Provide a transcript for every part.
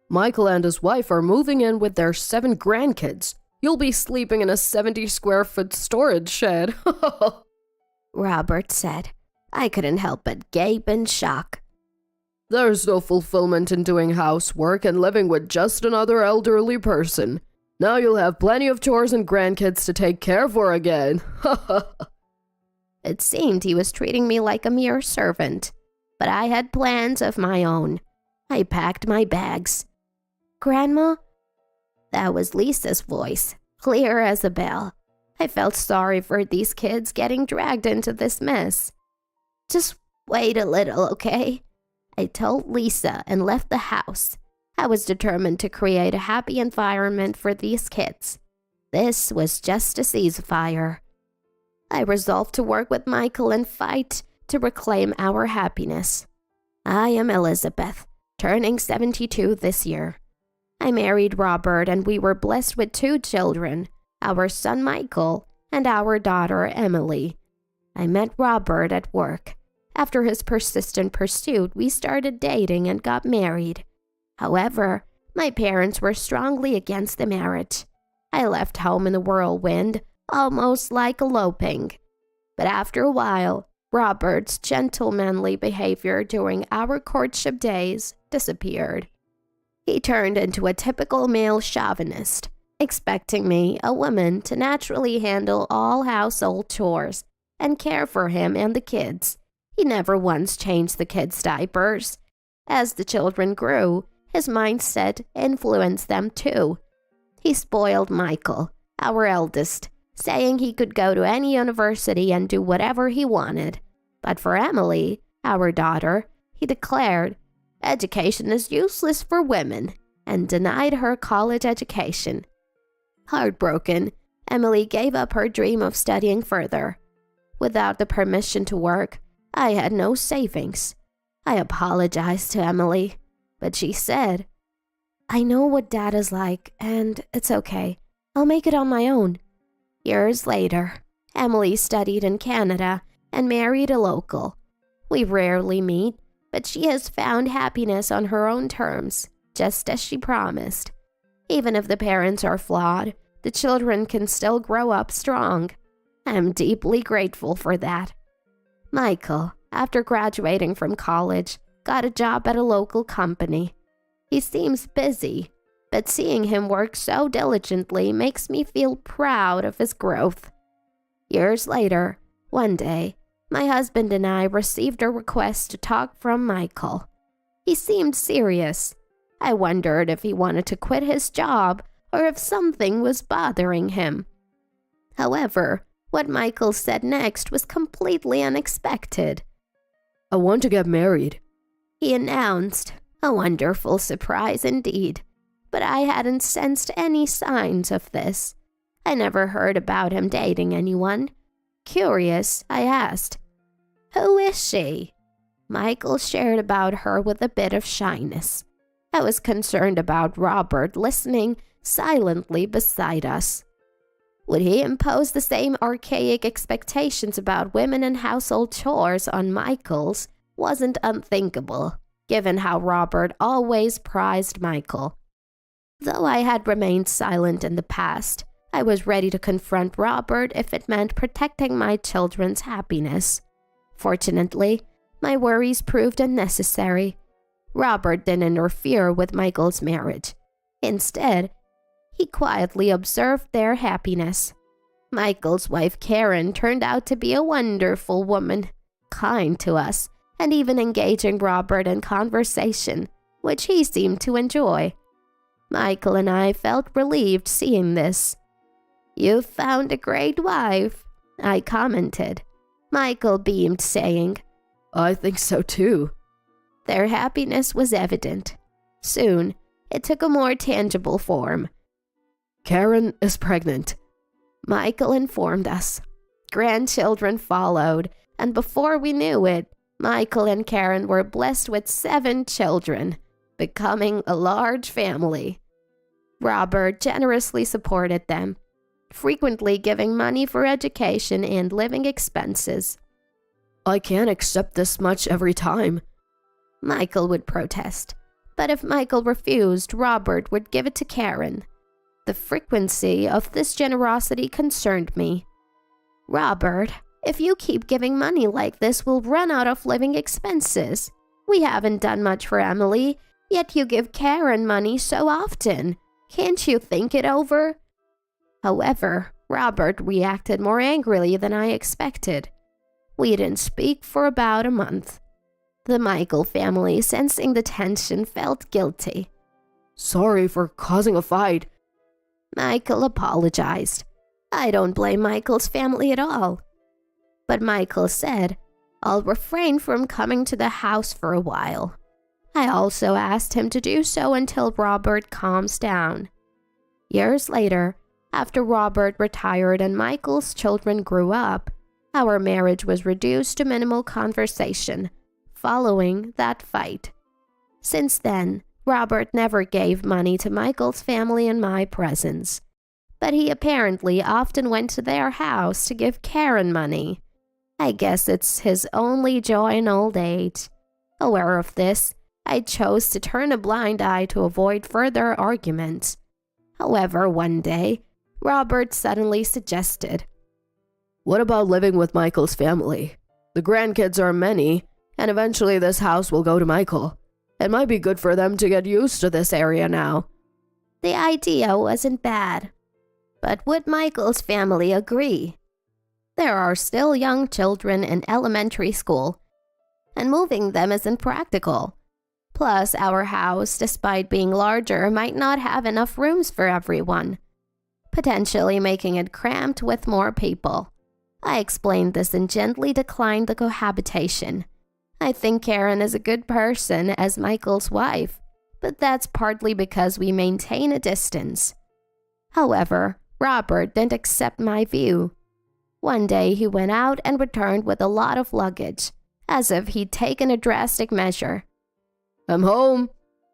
Michael and his wife are moving in with their 7 grandkids. You'll be sleeping in a 70-square-foot storage shed. Robert said. I couldn't help but gape in shock. There's no fulfillment in doing housework and living with just another elderly person. Now you'll have plenty of chores and grandkids to take care for again. It seemed he was treating me like a mere servant, but I had plans of my own. I packed my bags. Grandma? That was Lisa's voice, clear as a bell. I felt sorry for these kids getting dragged into this mess. Just wait a little, okay? I told Lisa and left the house. I was determined to create a happy environment for these kids. This was just a ceasefire. I resolved to work with Michael and fight to reclaim our happiness. I am Elizabeth, turning 72 this year. I married Robert and we were blessed with 2 children, our son Michael and our daughter Emily. I met Robert at work. After his persistent pursuit, we started dating and got married. However, my parents were strongly against the marriage. I left home in a whirlwind, almost like eloping. But after a while, Robert's gentlemanly behavior during our courtship days disappeared. He turned into a typical male chauvinist, expecting me, a woman, to naturally handle all household chores and care for him and the kids. He never once changed the kids' diapers. As the children grew, his mindset influenced them too. He spoiled Michael, our eldest, saying he could go to any university and do whatever he wanted. But for Emily, our daughter, he declared, education is useless for women, and denied her college education. Heartbroken, Emily gave up her dream of studying further. Without the permission to work, I had no savings. I apologized to Emily, but she said, I know what Dad is like, and it's okay. I'll make it on my own. Years later, Emily studied in Canada and married a local. We rarely meet, but she has found happiness on her own terms, just as she promised. Even if the parents are flawed, the children can still grow up strong. I'm deeply grateful for that. Michael, after graduating from college, got a job at a local company. He seems busy, but seeing him work so diligently makes me feel proud of his growth. Years later, one day, my husband and I received a request to talk from Michael. He seemed serious. I wondered if he wanted to quit his job or if something was bothering him. However, what Michael said next was completely unexpected. I want to get married, he announced, a wonderful surprise indeed. But I hadn't sensed any signs of this. I never heard about him dating anyone. Curious, I asked, who is she? Michael shared about her with a bit of shyness. I was concerned about Robert listening silently beside us. Would he impose the same archaic expectations about women and household chores on Michael's wasn't unthinkable, given how Robert always prized Michael. Though I had remained silent in the past, I was ready to confront Robert if it meant protecting my children's happiness. Fortunately, my worries proved unnecessary. Robert didn't interfere with Michael's marriage. Instead, he quietly observed their happiness. Michael's wife Karen turned out to be a wonderful woman, kind to us, and even engaging Robert in conversation, which he seemed to enjoy. Michael and I felt relieved seeing this. "You've found a great wife," I commented. Michael beamed, saying, I think so too. Their happiness was evident. Soon, it took a more tangible form. Karen is pregnant, Michael informed us. Grandchildren followed, and before we knew it, Michael and Karen were blessed with 7 children, becoming a large family. Robert generously supported them, frequently giving money for education and living expenses. I can't accept this much every time, Michael would protest. But if Michael refused, Robert would give it to Karen. The frequency of this generosity concerned me. Robert, if you keep giving money like this, we'll run out of living expenses. We haven't done much for Emily, yet you give Karen money so often. Can't you think it over? However, Robert reacted more angrily than I expected. We didn't speak for about a month. The Michael family, sensing the tension, felt guilty. Sorry for causing a fight. Michael apologized. I don't blame Michael's family at all. But Michael said, I'll refrain from coming to the house for a while. I also asked him to do so until Robert calms down. Years later, after Robert retired and Michael's children grew up, our marriage was reduced to minimal conversation following that fight. Since then, Robert never gave money to Michael's family in my presence, but he apparently often went to their house to give Karen money. I guess it's his only joy in old age. Aware of this, I chose to turn a blind eye to avoid further arguments. However, one day, Robert suddenly suggested, What about living with Michael's family? The grandkids are many, and eventually this house will go to Michael. It might be good for them to get used to this area now. The idea wasn't bad, but would Michael's family agree? There are still young children in elementary school, and moving them isn't practical. Plus, our house, despite being larger, might not have enough rooms for everyone, potentially making it cramped with more people. I explained this and gently declined the cohabitation. I think Karen is a good person as Michael's wife, but that's partly because we maintain a distance. However, Robert didn't accept my view. One day he went out and returned with a lot of luggage, as if he'd taken a drastic measure. I'm home,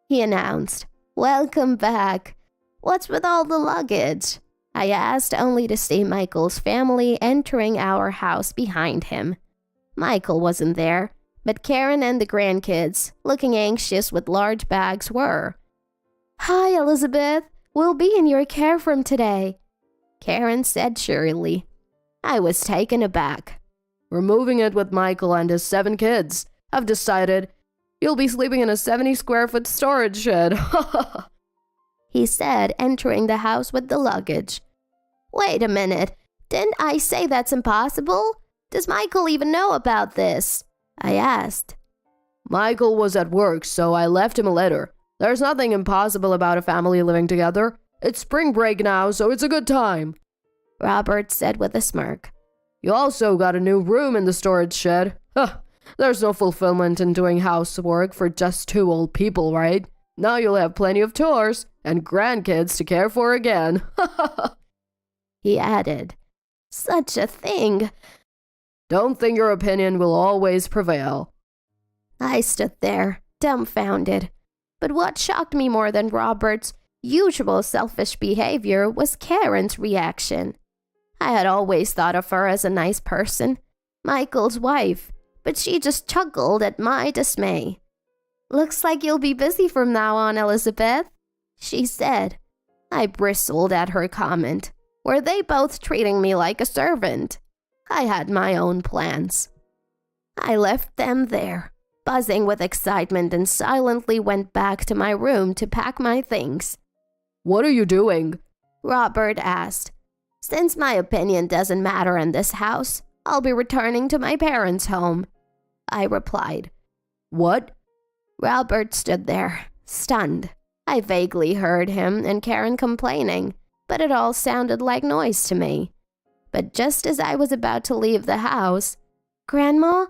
he announced. Welcome back. What's with all the luggage? I asked, only to see Michael's family entering our house behind him. Michael wasn't there, but Karen and the grandkids, looking anxious with large bags, were. Hi, Elizabeth. We'll be in your care from today, Karen said cheerily. I was taken aback. We're moving it with Michael and his 7 kids. I've decided you'll be sleeping in a 70-square-foot storage shed. He said, entering the house with the luggage. Wait a minute. Didn't I say that's impossible? Does Michael even know about this? I asked. Michael was at work, so I left him a letter. There's nothing impossible about a family living together. It's spring break now, so it's a good time, Robert said with a smirk. You also got a new room in the storage shed. There's no fulfillment in doing housework for just 2 old people, right? Now you'll have plenty of chores and grandkids to care for again. He added, Such a thing. Don't think your opinion will always prevail. I stood there, dumbfounded. But what shocked me more than Robert's usual selfish behavior was Karen's reaction. I had always thought of her as a nice person, Michael's wife, but she just chuckled at my dismay. Looks like you'll be busy from now on, Elizabeth, she said. I bristled at her comment. Were they both treating me like a servant? I had my own plans. I left them there, buzzing with excitement, and silently went back to my room to pack my things. What are you doing? Robert asked. Since my opinion doesn't matter in this house, I'll be returning to my parents' home, I replied. What? Robert stood there, stunned. I vaguely heard him and Karen complaining, but it all sounded like noise to me. But just as I was about to leave the house, Grandma?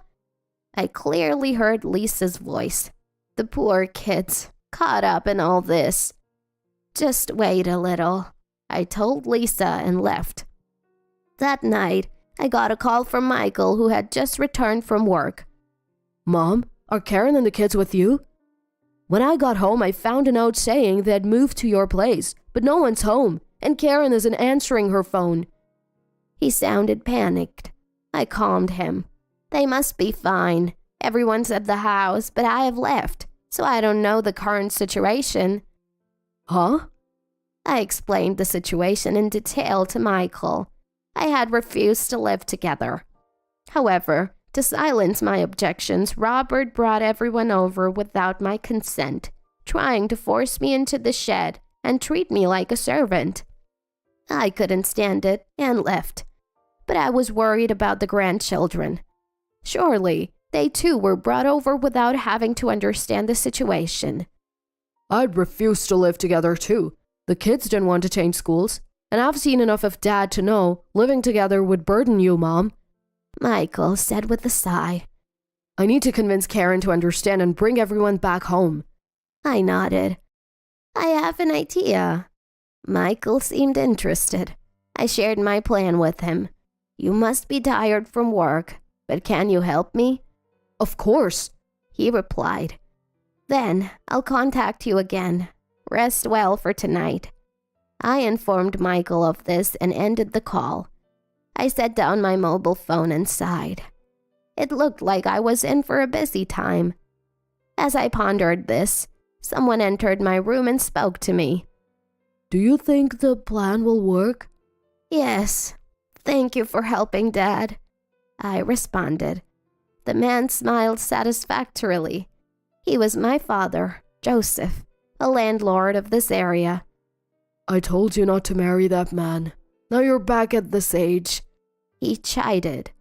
I clearly heard Lisa's voice. The poor kids, caught up in all this. Just wait a little, I told Lisa and left. That night, I got a call from Michael, who had just returned from work. Mom, are Karen and the kids with you? When I got home, I found a note saying they'd moved to your place, but no one's home, and Karen isn't answering her phone. He sounded panicked. I calmed him. They must be fine. Everyone's at the house, but I have left. so I don't know the current situation." Huh? I explained the situation in detail to Michael. I had refused to live together. However, to silence my objections, Robert brought everyone over without my consent, trying to force me into the shed and treat me like a servant. I couldn't stand it and left, but I was worried about the grandchildren. Surely, they too were brought over without having to understand the situation. I'd refuse to live together too. The kids didn't want to change schools, and I've seen enough of Dad to know living together would burden you, Mom," Michael said with a sigh. "I need to convince Karen to understand and bring everyone back home." I nodded. "I have an idea." Michael seemed interested. I shared my plan with him. "You must be tired from work, but can you help me?" "Of course," he replied. "Then I'll contact you again. Rest well for tonight." I informed Michael of this and ended the call. I set down my mobile phone and sighed. It looked like I was in for a busy time. As I pondered this, someone entered my room and spoke to me. "Do you think the plan will work?" "Yes. Thank you for helping, Dad," I responded. The man smiled satisfactorily. He was my father, Joseph, a landlord of this area. "I told you not to marry that man. Now you're back at this age," he chided.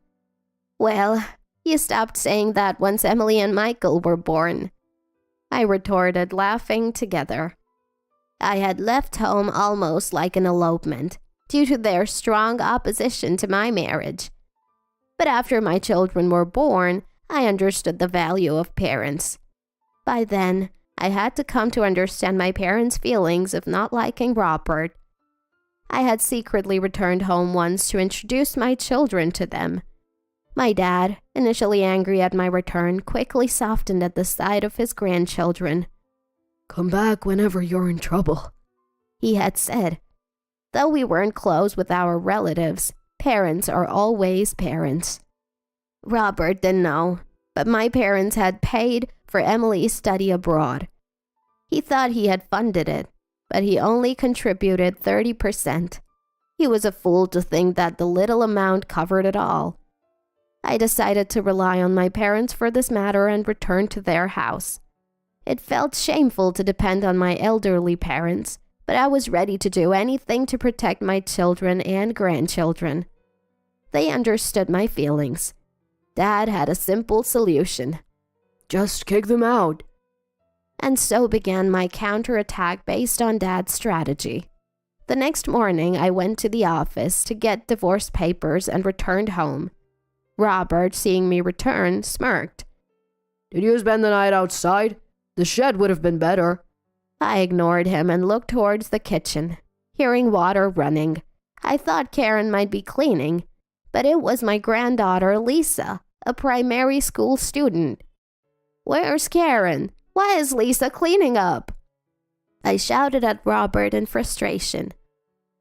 "Well, you stopped saying that once Emily and Michael were born," I retorted, laughing together. I had left home almost like an elopement due to their strong opposition to my marriage. But after my children were born, I understood the value of parents. By then, I had to come to understand my parents' feelings of not liking Robert. I had secretly returned home once to introduce my children to them. My dad, initially angry at my return, quickly softened at the sight of his grandchildren. "Come back whenever you're in trouble," he had said. Though we weren't close with our relatives, parents are always parents. Robert didn't know, but my parents had paid for Emily's study abroad. He thought he had funded it, but he only contributed 30%. He was a fool to think that the little amount covered it all. I decided to rely on my parents for this matter and returned to their house. It felt shameful to depend on my elderly parents, but I was ready to do anything to protect my children and grandchildren. They understood my feelings. Dad had a simple solution. "Just kick them out." And so began my counterattack based on Dad's strategy. The next morning, I went to the office to get divorce papers and returned home. Robert, seeing me return, smirked. "Did you spend the night outside? The shed would have been better." I ignored him and looked towards the kitchen, hearing water running. I thought Karen might be cleaning, but it was my granddaughter, Lisa, a primary school student. "Where's Karen? Why is Lisa cleaning up?" I shouted at Robert in frustration.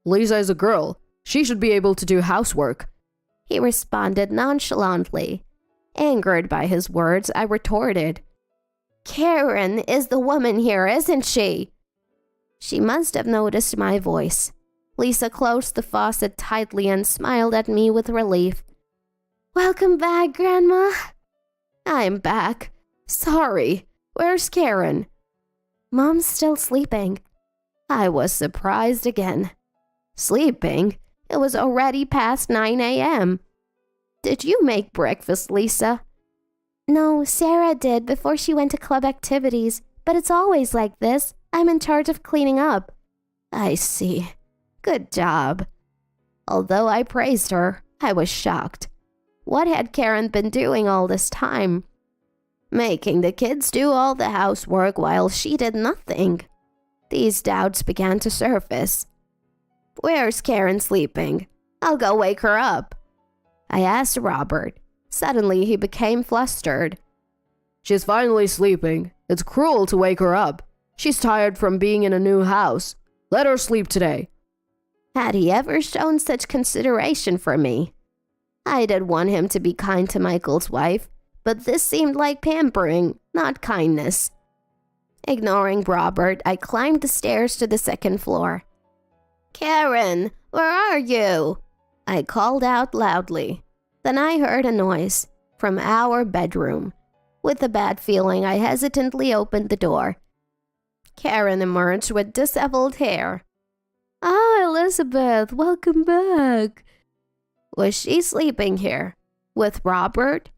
"Lisa is a girl. She should be able to do housework," he responded nonchalantly. Angered by his words, I retorted, "Karen is the woman here, isn't she?" She must have noticed my voice. Lisa closed the faucet tightly and smiled at me with relief. "Welcome back, Grandma." "I'm back. Sorry. Where's Karen?" "Mom's still sleeping." I was surprised again. Sleeping? It was already past 9 a.m. "Did you make breakfast, Lisa?" "No, Sarah did before she went to club activities, but it's always like this. I'm in charge of cleaning up." "I see. Good job." Although I praised her, I was shocked. What had Karen been doing all this time? Making the kids do all the housework while she did nothing. These doubts began to surface. "Where's Karen sleeping? I'll go wake her up," I asked Robert. Suddenly, he became flustered. "She's finally sleeping. It's cruel to wake her up. She's tired from being in a new house. Let her sleep today." Had he ever shown such consideration for me? I did want him to be kind to Michael's wife, but this seemed like pampering, not kindness. Ignoring Robert, I climbed the stairs to the second floor. "Karen, where are you?" I called out loudly. Then I heard a noise from our bedroom. With a bad feeling, I hesitantly opened the door. Karen emerged with disheveled hair. "Ah, Elizabeth, welcome back." Was she sleeping here? With Robert?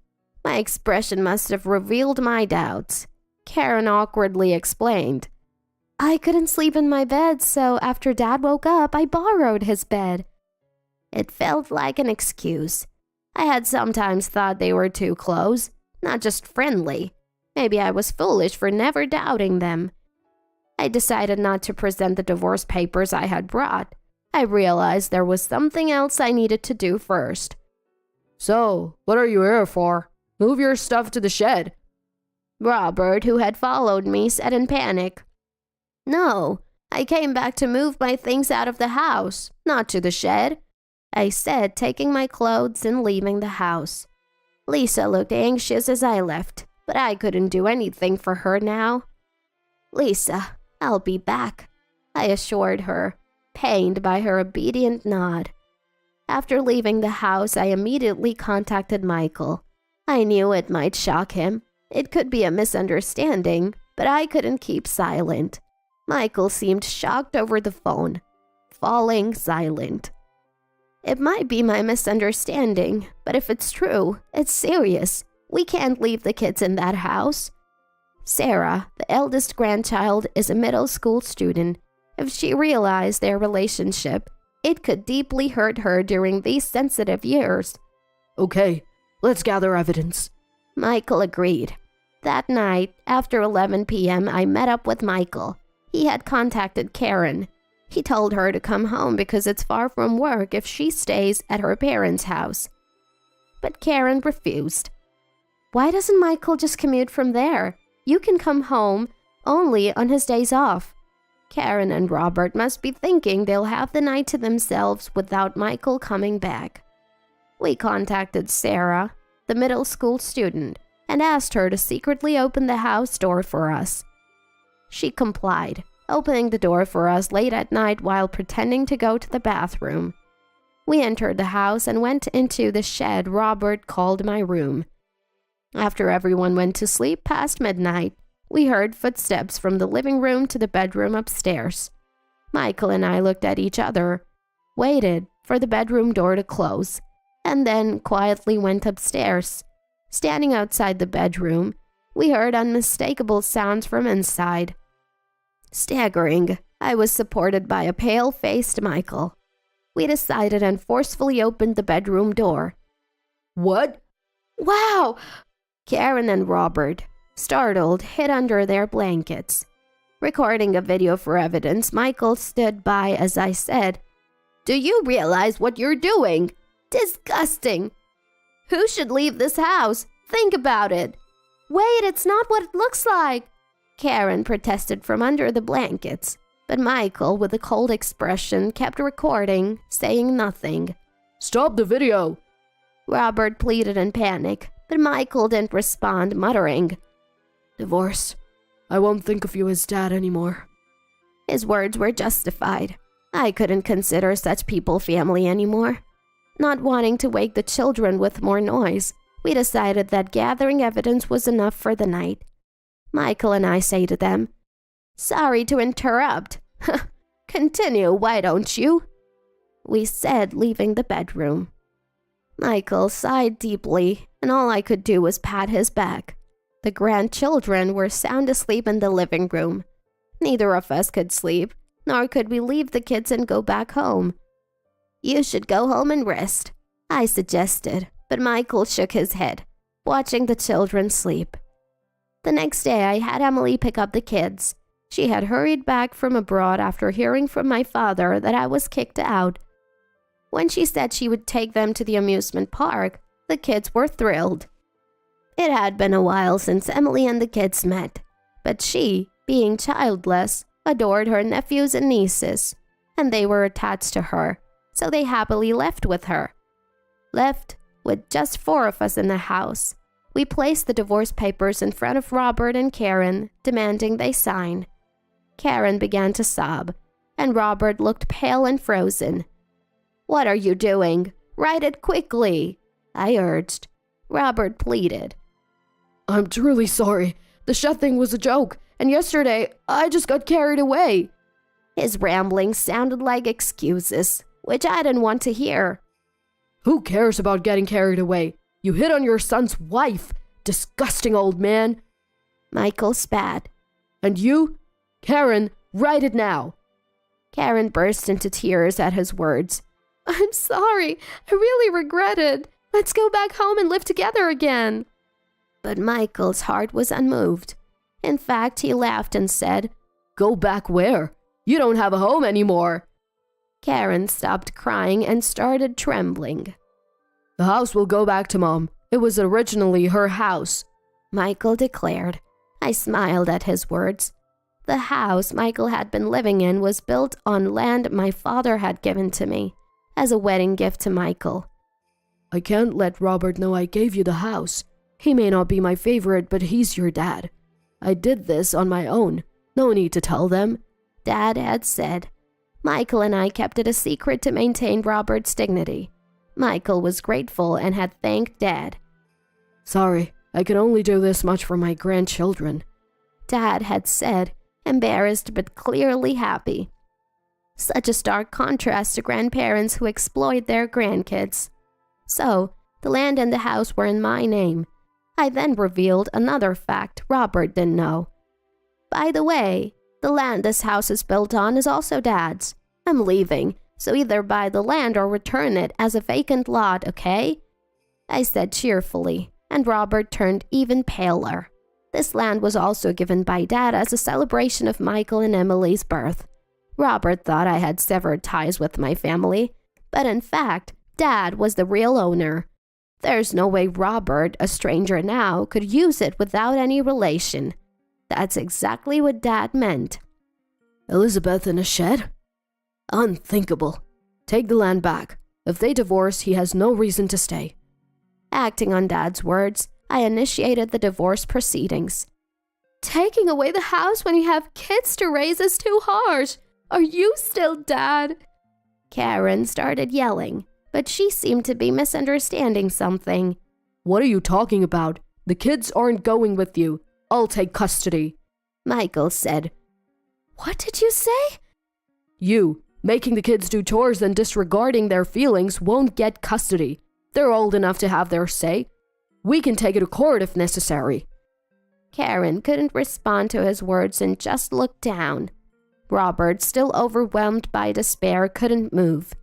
My expression must have revealed my doubts. Karen awkwardly explained. "I couldn't sleep in my bed, so after Dad woke up, I borrowed his bed." It felt like an excuse. I had sometimes thought they were too close, not just friendly. Maybe I was foolish for never doubting them. I decided not to present the divorce papers I had brought. I realized there was something else I needed to do first. "So, what are you here for? Move your stuff to the shed." Robert, who had followed me, said in panic. "No, I came back to move my things out of the house, not to the shed," I said, taking my clothes and leaving the house. Lisa looked anxious as I left, but I couldn't do anything for her now. "Lisa, I'll be back," I assured her, pained by her obedient nod. After leaving the house, I immediately contacted Michael. I knew it might shock him. It could be a misunderstanding, but I couldn't keep silent. Michael seemed shocked over the phone, falling silent. "It might be my misunderstanding, but if it's true, it's serious. We can't leave the kids in that house." Sarah, the eldest grandchild, is a middle school student. If she realized their relationship, it could deeply hurt her during these sensitive years. "Okay, let's gather evidence." Michael agreed. That night, after 11 p.m., I met up with Michael. He had contacted Karen. He told her to come home because it's far from work if she stays at her parents' house. But Karen refused. "Why doesn't Michael just commute from there? You can come home only on his days off." Karen and Robert must be thinking they'll have the night to themselves without Michael coming back. We contacted Sarah, the middle school student, and asked her to secretly open the house door for us. She complied, opening the door for us late at night while pretending to go to the bathroom. We entered the house and went into the shed Robert called my room. After everyone went to sleep past midnight, we heard footsteps from the living room to the bedroom upstairs. Michael and I looked at each other, waited for the bedroom door to close, and then quietly went upstairs. Standing outside the bedroom, we heard unmistakable sounds from inside. Staggering, I was supported by a pale-faced Michael. We decided and forcefully opened the bedroom door. "What?" "Wow!" Karen and Robert, startled, hid under their blankets. Recording a video for evidence, Michael stood by as I said, "Do you realize what you're doing? Disgusting! Who should leave this house? Think about it." "Wait, it's not what it looks like," Karen protested from under the blankets. But Michael, with a cold expression, kept recording, saying nothing. "Stop the video." Robert pleaded in panic, but Michael didn't respond, muttering, "Divorce. I won't think of you as Dad anymore." His words were justified. I couldn't consider such people family anymore. Not wanting to wake the children with more noise, we decided that gathering evidence was enough for the night. Michael and I say to them, "Sorry to interrupt." "Continue, why don't you?" we said, leaving the bedroom. Michael sighed deeply, and all I could do was pat his back. The grandchildren were sound asleep in the living room. Neither of us could sleep, nor could we leave the kids and go back home. "You should go home and rest," I suggested, but Michael shook his head, watching the children sleep. The next day, I had Emily pick up the kids. She had hurried back from abroad after hearing from my father that I was kicked out. When she said she would take them to the amusement park, the kids were thrilled. It had been a while since Emily and the kids met, but she, being childless, adored her nephews and nieces, and they were attached to her, so they happily left with her. Left with just 4 of us in the house. We placed the divorce papers in front of Robert and Karen, demanding they sign. Karen began to sob, and Robert looked pale and frozen. "What are you doing? Write it quickly," I urged. Robert pleaded. "I'm truly sorry. The shed thing was a joke, and yesterday I just got carried away." His ramblings sounded like excuses, which I didn't want to hear. "Who cares about getting carried away? You hit on your son's wife. Disgusting old man." Michael spat. "And you? Karen, write it now." Karen burst into tears at his words. "I'm sorry. I really regret it. Let's go back home and live together again." But Michael's heart was unmoved. In fact, he laughed and said, "Go back where? You don't have a home anymore." Karen stopped crying and started trembling. "The house will go back to Mom. It was originally her house," Michael declared. I smiled at his words. The house Michael had been living in was built on land my father had given to me as a wedding gift to Michael. "I can't let Robert know I gave you the house. He may not be my favorite, but he's your dad. I did this on my own. No need to tell them," Dad had said. Michael and I kept it a secret to maintain Robert's dignity. Michael was grateful and had thanked Dad. "Sorry, I can only do this much for my grandchildren," Dad had said, embarrassed but clearly happy. Such a stark contrast to grandparents who exploit their grandkids. So, the land and the house were in my name. I then revealed another fact Robert didn't know. "By the way, the land this house is built on is also Dad's. I'm leaving, so either buy the land or return it as a vacant lot, okay?" I said cheerfully, and Robert turned even paler. This land was also given by Dad as a celebration of Michael and Emily's birth. Robert thought I had severed ties with my family, but in fact, Dad was the real owner. There's no way Robert, a stranger now, could use it without any relation. That's exactly what Dad meant. "Elizabeth in a shed? Unthinkable. Take the land back. If they divorce, he has no reason to stay." Acting on Dad's words, I initiated the divorce proceedings. "Taking away the house when you have kids to raise is too harsh. Are you still Dad?" Karen started yelling, but she seemed to be misunderstanding something. "What are you talking about? The kids aren't going with you. I'll take custody," Michael said. "What did you say?" "You, making the kids do chores and disregarding their feelings won't get custody. They're old enough to have their say. We can take it to court if necessary." Karen couldn't respond to his words and just looked down. Robert, still overwhelmed by despair, couldn't move.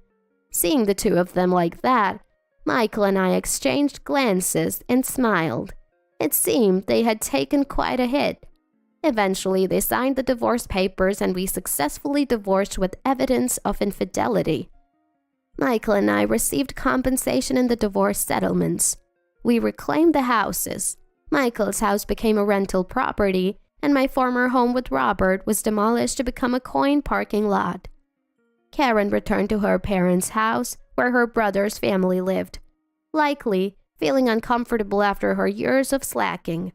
Seeing the two of them like that, Michael and I exchanged glances and smiled. It seemed they had taken quite a hit. Eventually, they signed the divorce papers and we successfully divorced with evidence of infidelity. Michael and I received compensation in the divorce settlements. We reclaimed the houses. Michael's house became a rental property, and my former home with Robert was demolished to become a coin parking lot. Karen returned to her parents' house, where her brother's family lived, likely feeling uncomfortable after her years of slacking.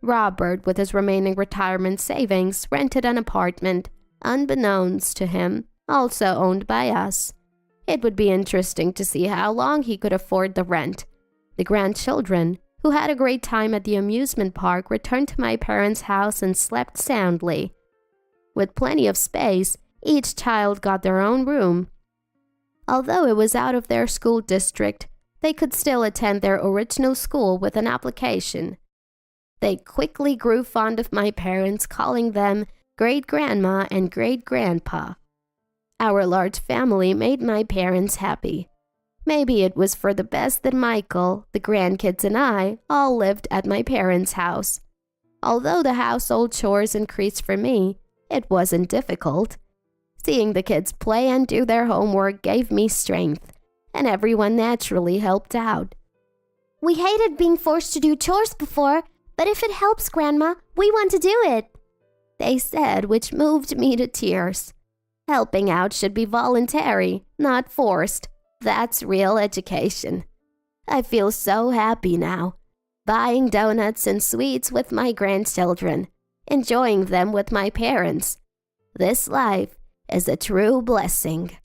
Robert, with his remaining retirement savings, rented an apartment, unbeknownst to him, also owned by us. It would be interesting to see how long he could afford the rent. The grandchildren, who had a great time at the amusement park, returned to my parents' house and slept soundly. With plenty of space, each child got their own room. Although it was out of their school district, they could still attend their original school with an application. They quickly grew fond of my parents, calling them great-grandma and great-grandpa. Our large family made my parents happy. Maybe it was for the best that Michael, the grandkids, and I all lived at my parents' house. Although the household chores increased for me, it wasn't difficult. Seeing the kids play and do their homework gave me strength, and everyone naturally helped out. "We hated being forced to do chores before, but if it helps, Grandma, we want to do it," they said, which moved me to tears. Helping out should be voluntary, not forced. That's real education. I feel so happy now. buying donuts and sweets with my grandchildren, enjoying them with my parents. This life is a true blessing.